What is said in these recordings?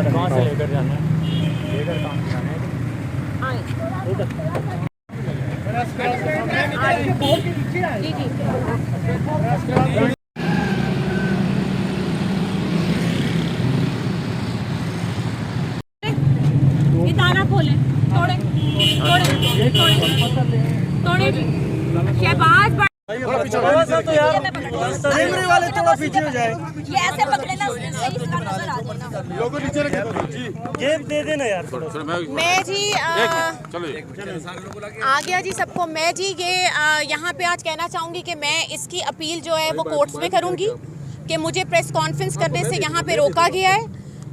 कहाँ से लेकर जाना है, लेकर कहाँ से जाना है? ये ताला खोले, तोड़े जी। शहबाज वाले थोड़ा पीछे हो जाए, ये ऐसे पकड़े ना, नजर आ जाए ना। लोगों नीचे रखे जेब दे देना यार। मैं जी आ गया जी सबको। मैं जी ये यहाँ पे आज कहना चाहूँगी कि मैं इसकी अपील जो है वो कोर्ट्स में करूँगी कि मुझे प्रेस कॉन्फ्रेंस करने से यहाँ पे रोका गया है।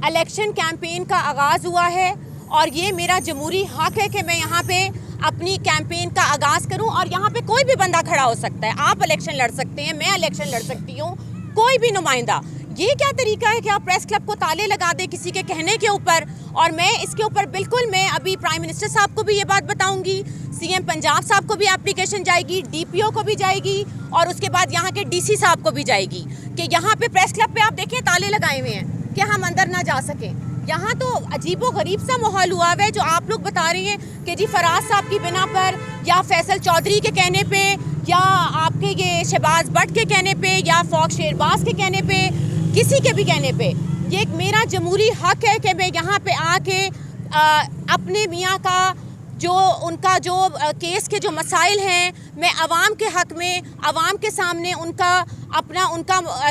इलेक्शन कैंपेन का आगाज़ हुआ है और ये मेरा जमहूरी हक है कि मैं यहाँ पे अपनी कैंपेन का आगाज़ करूं और यहाँ पे कोई भी बंदा खड़ा हो सकता है। आप इलेक्शन लड़ सकते हैं, मैं इलेक्शन लड़ सकती हूँ, कोई भी नुमाइंदा। ये क्या तरीका है कि आप प्रेस क्लब को ताले लगा दें किसी के कहने के ऊपर? और मैं इसके ऊपर बिल्कुल मैं अभी प्राइम मिनिस्टर साहब को भी ये बात बताऊंगी, सीएम पंजाब साहब को भी एप्लीकेशन जाएगी, डीपीओ को भी जाएगी और उसके बाद यहाँ के डीसी साहब को भी जाएगी कि यहाँ पे प्रेस क्लब पे आप देखें ताले लगाए हुए हैं कि हम अंदर ना जा सकें। यहाँ तो अजीबो गरीब सा माहौल हुआ है जो आप लोग बता रहे हैं कि जी फराज साहब की बिना पर या फैसल चौधरी के कहने पे या आपके ये शहबाज भट्ट के कहने पे या फौक शेरबाज के कहने पे, किसी के भी कहने पे, ये एक मेरा जमहूरी हक है कि मैं यहाँ पे आके अपने मियाँ का जो उनका जो केस के जो मसाइल हैं मैं आवाम के हक में, आवाम के सामने उनका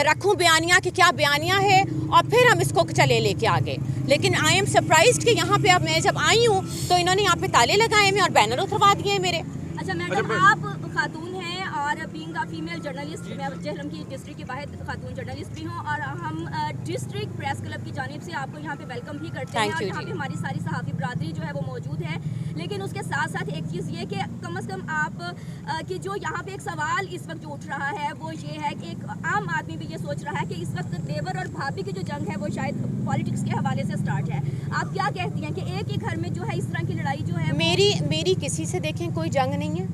रखूं बयानियाँ कि क्या बयानियाँ है और फिर हम इसको चले लेके आगे। लेकिन आई एम सरप्राइज्ड कि यहाँ पे अब मैं जब आई हूँ तो इन्होंने यहाँ पे ताले लगाए हैं और बैनर उतरवा दिए हैं मेरे। अच्छा मैडम, आप खातून हैं और बीइंग अ फीमेल जर्नलिस्ट, मैं जहलम की डिस्ट्रिक्ट की वाहिद खातून जर्नलिस्ट भी हूँ और हम डिस्ट्रिक्ट प्रेस क्लब की जानिब से आपको यहाँ पे वेलकम भी करते हैं और यहाँ पे हमारी सारी सहाफ़ी बरादरी जो है वो मौजूद है। लेकिन उसके साथ साथ एक चीज़ ये कि कम अज़ कम आप कि जो यहाँ पे एक सवाल इस वक्त जो उठ रहा है वो ये है कि एक आम आदमी भी ये सोच रहा है कि इस वक्त देवर और भाभी की जो जंग है वो शायद पॉलिटिक्स के हवाले से स्टार्ट है। आप क्या कहती हैं कि एक ही घर में जो है इस तरह की लड़ाई जो है? मेरी किसी से देखें कोई जंग नहीं है।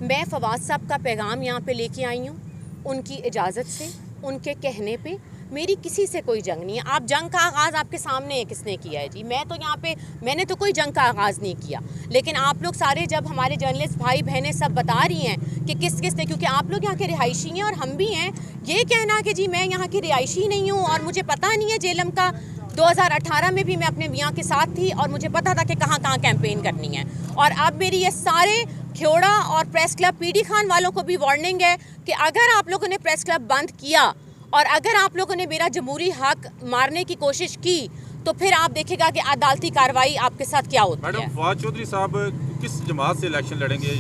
मैं फवाद साहब का पैगाम यहाँ पे लेके आई हूँ, उनकी इजाज़त से, उनके कहने पे। मेरी किसी से कोई जंग नहीं है। आप जंग का आगाज़ आपके सामने है किसने किया है जी? मैं तो यहाँ पे मैंने तो कोई जंग का आगाज़ नहीं किया। लेकिन आप लोग सारे जब हमारे जर्नलिस्ट भाई बहनें सब बता रही हैं कि किस ने, क्योंकि आप लोग यहाँ के रिहायशी हैं और हम भी हैं, ये कहना कि जी मैं यहाँ की रिहायशी नहीं हूँ और मुझे पता नहीं है जेलम का 2018 में भी मैं अपने मियाँ के साथ थी और मुझे पता था कि कहाँ कहाँ कैंपेन करनी है। और अब मेरी ये सारे खेड़ा और प्रेस क्लब पीडी खान वालों को भी वार्निंग है कि अगर आप लोगों ने प्रेस क्लब बंद किया और अगर आप लोगों ने मेरा जमहूरी हक मारने की कोशिश की तो फिर आप देखेगा कि अदालती कार्रवाई आपके साथ क्या होती है। मैडम, फवाद चौधरी साहब किस जमात से इलेक्शन लड़ेंगे?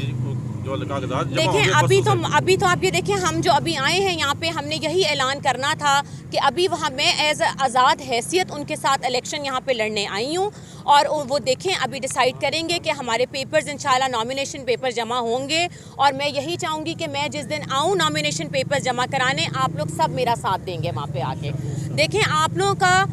जो देखें अभी तो आप ये देखें, हम जो अभी आए हैं यहाँ पे हमने यही ऐलान करना था कि अभी वहाँ मैं एज आज़ाद हैसियत उनके साथ इलेक्शन यहाँ पे लड़ने आई हूँ और वो देखें अभी डिसाइड करेंगे कि हमारे पेपर्स इंशाल्लाह नॉमिनेशन पेपर जमा होंगे। और मैं यही चाहूँगी कि मैं जिस दिन आऊँ नॉमिनेशन पेपर जमा कराने, आप लोग सब मेरा साथ देंगे वहाँ पे आके। देखें आप लोगों का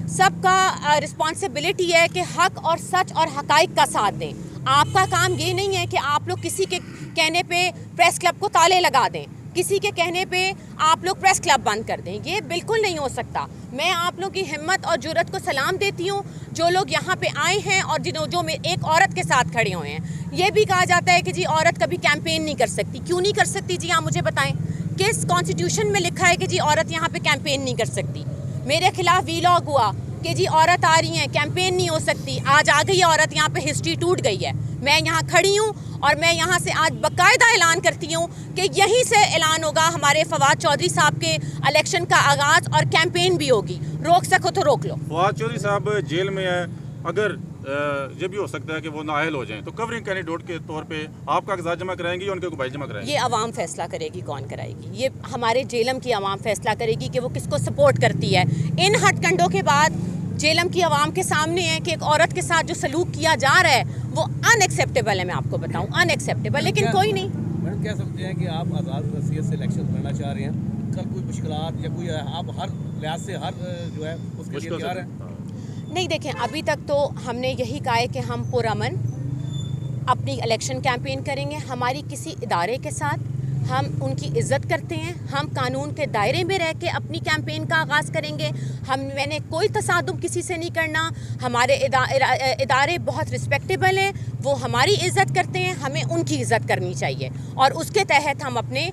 सबका रिस्पॉन्सिबिलिटी है कि हक और सच और हकाइक का साथ दें। आपका काम ये नहीं है कि आप लोग किसी के कहने पे प्रेस क्लब को ताले लगा दें, किसी के कहने पे आप लोग प्रेस क्लब बंद कर दें। ये बिल्कुल नहीं हो सकता। मैं आप लोगों की हिम्मत और जुर्रत को सलाम देती हूँ जो लोग यहाँ पे आए हैं और जो एक औरत के साथ खड़े हुए हैं। ये भी कहा जाता है कि जी औरत कभी कैंपेन नहीं कर सकती। क्यों नहीं कर सकती जी? आप मुझे बताएं किस कॉन्स्टिट्यूशन में लिखा है कि जी औरत यहाँ पे कैंपेन नहीं कर सकती? मेरे खिलाफ वीलॉग हुआ कि जी औरत आ रही हैं, कैंपेन नहीं हो सकती। आज आ गई औरत, यहाँ पे हिस्ट्री टूट गई है। मैं यहाँ खड़ी हूँ और मैं यहाँ से आज बाकायदा ऐलान करती हूँ कि यहीं से ऐलान होगा हमारे फवाद चौधरी साहब के इलेक्शन का आगाज़ और कैंपेन भी होगी। रोक सको तो रोक लो। फवाद चौधरी साहब जेल में है, अगर ये भी हो सकता है कि वो नाअहल हो जाएं तो कवरिंग कैंडिडेट के तौर पे आप कागजात जमा कराएंगी या उनके गुबाई जमा कराएंगी? ये अवाम फैसला करेगी कौन कराएगी। ये हमारे जेलम की अवाम फैसला करेगी कि वो किसको सपोर्ट करती है। इन हथकंडों के बाद जेलम की आवाम के सामने है कि एक औरत के साथ जो सलूक किया जा रहा है वो अनएक्सेप्टेबल है। मैं आपको बताऊं अनएक्सेप्टेबल। लेकिन कोई नहीं। मैडम कह सकते हैं कि आप आज़ाद हैसियत से इलेक्शन लड़ना चाह रहे हैं, कल कोई मुश्किलात या कोई आप हर लिहाज से हर जो है उसके लिए तैयार हैं? नहीं, देखें अभी तक तो हमने यही कहा है कि हम पुरअमन अपनी इलेक्शन कैंपेन करेंगे। हमारी किसी इदारे के साथ, हम उनकी इज़्ज़त करते हैं, हम कानून के दायरे में रह के अपनी कैंपेन का आगाज़ करेंगे। मैंने कोई तसादुम किसी से नहीं करना। हमारे इदारे बहुत रिस्पेक्टेबल हैं, वो हमारी इज़्ज़त करते हैं, हमें उनकी इज़्ज़त करनी चाहिए और उसके तहत हम अपने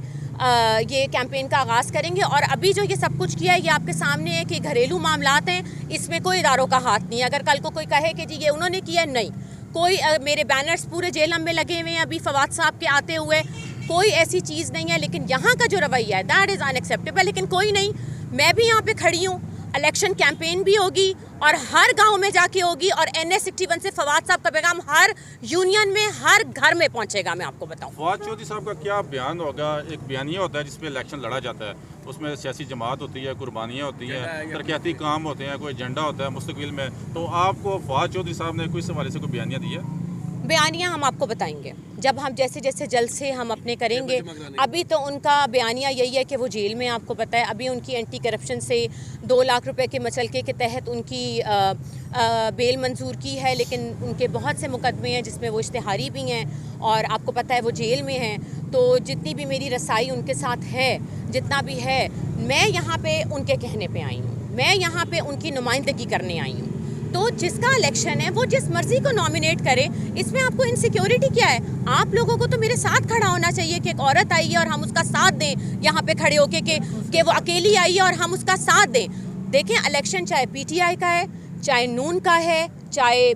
ये कैंपेन का आगाज़ करेंगे। और अभी जो ये सब कुछ किया है ये आपके सामने है कि घरेलू मामलात हैं, इसमें कोई इदारों का हाथ नहीं है। अगर कल को कोई कहे कि जी ये उन्होंने किया, नहीं, कोई मेरे बैनर्स पूरे जेलम में लगे हुए हैं अभी फवाद साहब के आते हुए, कोई ऐसी चीज़ नहीं है। लेकिन यहाँ का जो रवैया है दैट इज़ अनएक्सेप्टेबल। लेकिन कोई नहीं, मैं भी यहाँ पे खड़ी हूँ, इलेक्शन कैंपेन भी होगी और हर गांव में जाके होगी और NS 61 से फवाद साहब का पैगाम हर यूनियन में, हर घर में पहुंचेगा। मैं आपको बताऊं, फवाद चौधरी साहब का क्या बयान होगा? एक बयानिया होता है जिसपे इलेक्शन लड़ा जाता है, उसमें सियासी जमात होती है, कुर्बानियाँ होती हैं, तरक्याती काम होते हैं, कोई एजेंडा होता है मुस्तकबिल में। तो आपको फवाद चौधरी साहब ने कोई इस हवाले से कोई बयानिया दी है? बयानिया हम आपको बताएंगे जब हम जैसे जैसे जल्द से हम अपने करेंगे। अभी तो उनका बयानिया यही है कि वो जेल में, आपको पता है अभी उनकी एंटी करप्शन से 2 लाख रुपए के मचलके के तहत उनकी बेल मंजूर की है, लेकिन उनके बहुत से मुकदमे हैं जिसमें वो इश्तिहारी भी हैं और आपको पता है वो जेल में हैं। तो जितनी भी मेरी रसाई उनके साथ है, जितना भी है, मैं यहाँ पे उनके कहने पे आई हूँ, मैं यहाँ पे उनकी नुमाइंदगी करने आई हूँ। तो जिसका इलेक्शन है वो जिस मर्जी को नॉमिनेट करे, इसमें आपको इनसिक्योरिटी क्या है? आप लोगों को तो मेरे साथ खड़ा होना चाहिए कि एक औरत आई है और हम उसका साथ दें, यहाँ पे खड़े होके कि वो अकेली आई है और हम उसका साथ दें। देखें, इलेक्शन चाहे PTI का है, चाहे नून का है, चाहे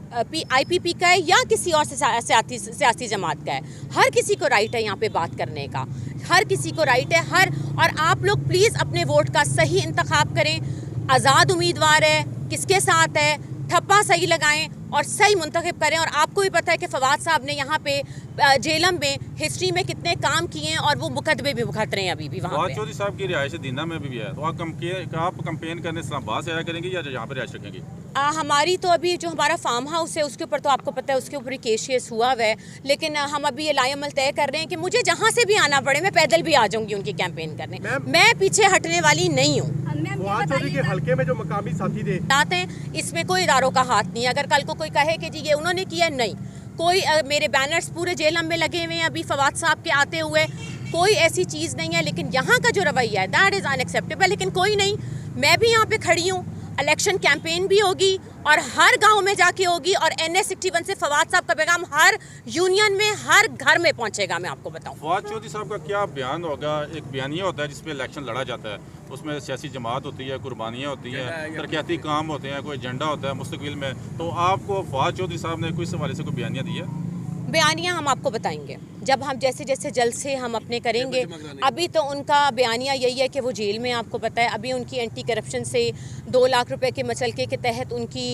IPP का है या किसी और सियासी जमात का है, हर किसी को राइट है यहाँ पे बात करने का, हर किसी को राइट है। और आप लोग प्लीज़ अपने वोट का सही इंतखाब करें। आज़ाद उम्मीदवार है, किसके साथ है, ठप्पा सही लगाएं और सही मुंतखब करें। और आपको भी पता है कि फवाद साहब ने यहाँ पे जेलम में हिस्ट्री में कितने काम किए हैं और वो मुकदमे भी भुगत रहे हैं अभी भी वहाँ फवाद पे। चौधरी साहब की रिहाइश दीना में भी है, तो आप कंपेन करने इस्लामाबाद से आया करेंगे या यहाँ पर रिहाइश रखेंगे? हमारी तो अभी जो हमारा फार्म हाउस है उसके ऊपर तो आपको पता है उसके ऊपर केस हुआ हुआ है, लेकिन हम अभी ये लाएमल तय कर रहे हैं कि मुझे जहाँ से भी आना पड़े मैं पैदल भी आ जाऊंगी उनकी कैंपेन करने। मैं पीछे हटने वाली नहीं हूँ। फवाद चौधरी के हल्के में जो मकामी साथी थे हैं, इसमें कोई इदारों का हाथ नहीं है। अगर कल को कोई कहे कि जी ये उन्होंने किया, नहीं, कोई मेरे बैनर्स पूरे जेलम में लगे हुए हैं अभी फवाद साहब के आते हुए, कोई ऐसी चीज़ नहीं है। लेकिन यहाँ का जो रवैया है दैट इज़ अनएक्सेप्टेबल। लेकिन कोई नहीं, मैं भी यहाँ पे खड़ी हूँ, इलेक्शन कैंपेन भी होगी और हर गांव में जाके होगी और NS 61 से फवाद साहब का पैगाम हर यूनियन में, हर घर में पहुंचेगा। मैं आपको बताऊं, फवाद चौधरी साहब का क्या बयान होगा? एक बयानिया होता है जिसपे इलेक्शन लड़ा जाता है, उसमें सियासी जमात होती है, कुर्बानियाँ होती हैं, तरक्याती काम होते हैं, कोई एजेंडा होता है मुस्तकबिल में। तो आपको फवाद चौधरी साहब ने कोई इस हवाले से कोई बयानिया दी है? बयानिया हम आपको बताएंगे जब हम जैसे जैसे जल्द से हम अपने करेंगे। अभी तो उनका बयानिया यही है कि वो जेल में, आपको पता है अभी उनकी एंटी करप्शन से 2 लाख रुपए के मचलके के तहत उनकी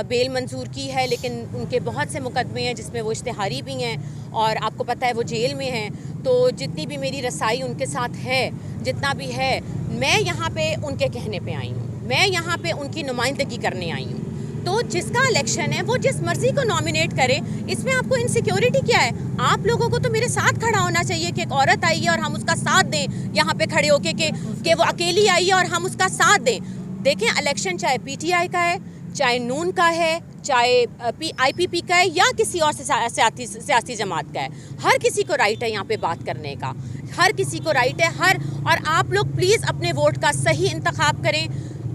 बेल मंजूर की है, लेकिन उनके बहुत से मुकदमे हैं जिसमें वो इश्तिहारी भी हैं और आपको पता है वो जेल में हैं। तो जितनी भी मेरी रसाई उनके साथ है, जितना भी है, मैं यहाँ पे उनके कहने पे आई हूँ, मैं यहाँ पे उनकी नुमाइंदगी करने आई हूँ। तो जिसका इलेक्शन है वो जिस मर्जी को नॉमिनेट करे, इसमें आपको इनसिक्योरिटी क्या है? आप लोगों को तो मेरे साथ खड़ा होना चाहिए कि एक औरत आई है और हम उसका साथ दें, यहाँ पे खड़े होके कि वो अकेली आई है और हम उसका साथ दें। देखें, इलेक्शन चाहे PTI का है, चाहे नून का है, चाहे IPP का है या किसी और सियासी जमात का है, हर किसी को राइट है यहाँ पे बात करने का, हर किसी को राइट है। और आप लोग प्लीज़ अपने वोट का सही इंतखाब करें।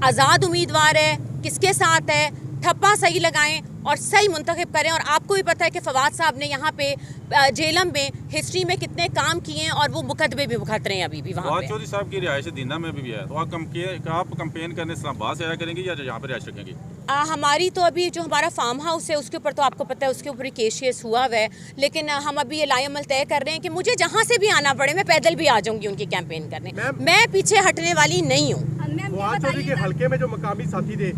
आज़ाद उम्मीदवार है, किसके साथ है, ठप्पा सही लगाएं और सही मुंतखब करें। और आपको भी पता है कि फवाद साहब ने यहाँ पे जेलम में हिस्ट्री में कितने काम किए हैं और वो मुकदमे भी भुगत रहे हैं अभी भी वहाँ फवाद पे। चौधरी साहब की रिहाइश दीना में भी है, तो आप कंपेन करने इस्लामाबाद से आया करेंगे या यहाँ पर रिहाइश रखेंगे? हमारी तो अभी जो हमारा फार्म हाउस है उसके ऊपर तो आपको पता है उसके ऊपर केस हुआ हुआ है, लेकिन हम अभी ये लाएमल तय कर रहे हैं कि मुझे जहाँ से भी आना पड़े मैं पैदल भी आ जाऊंगी उनकी कैंपेन करने। मैं पीछे हटने वाली नहीं हूँ। फवाद चौधरी के हल्के में जो मकामी साथी थे